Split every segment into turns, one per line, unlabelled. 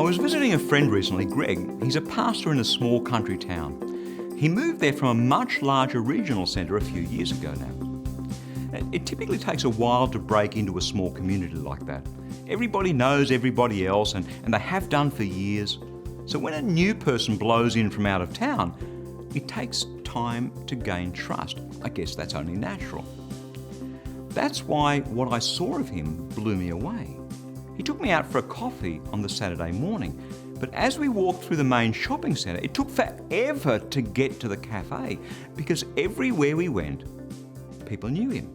I was visiting a friend recently, Greg. He's a pastor in a small country town. He moved there from a much larger regional centre a few years ago now. It typically takes a while to break into a small community like that. Everybody knows everybody else, and they have done for years. So when a new person blows in from out of town, it takes time to gain trust. I guess that's only natural. That's why what I saw of him blew me away. He took me out for a coffee on the Saturday morning, but as we walked through the main shopping centre, it took forever to get to the cafe because everywhere we went, people knew him.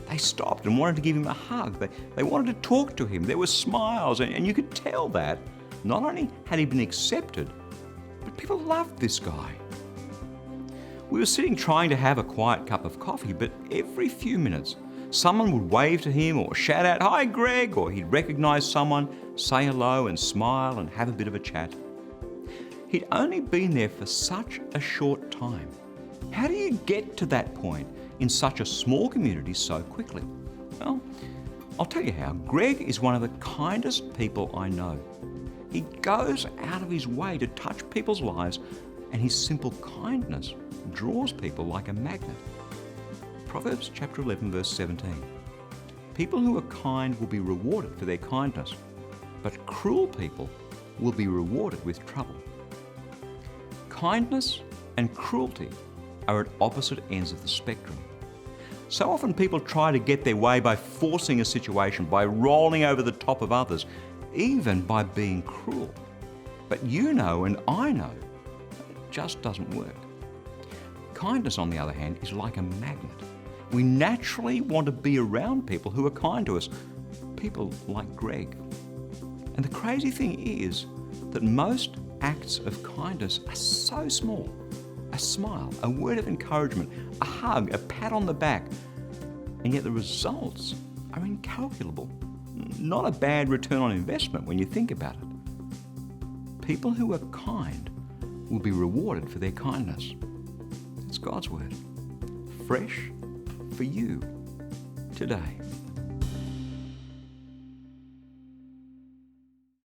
They stopped and wanted to give him a hug. They wanted to talk to him. There were smiles, and you could tell that not only had he been accepted, but people loved this guy. We were sitting trying to have a quiet cup of coffee, but every few minutes, someone would wave to him or shout out, "Hi, Greg," or he'd recognise someone, say hello and smile and have a bit of a chat. He'd only been there for such a short time. How do you get to that point in such a small community so quickly? Well, I'll tell you how. Greg is one of the kindest people I know. He goes out of his way to touch people's lives, and his simple kindness draws people like a magnet. Proverbs chapter 11, verse 17. People who are kind will be rewarded for their kindness, but cruel people will be rewarded with trouble. Kindness and cruelty are at opposite ends of the spectrum. So often people try to get their way by forcing a situation, by rolling over the top of others, even by being cruel. But you know and I know it just doesn't work. Kindness, on the other hand, is like a magnet. We naturally want to be around people who are kind to us, people like Greg. And the crazy thing is that most acts of kindness are so small. A smile, a word of encouragement, a hug, a pat on the back, and yet the results are incalculable. Not a bad return on investment when you think about it. People who are kind will be rewarded for their kindness. It's God's word, fresh for you today.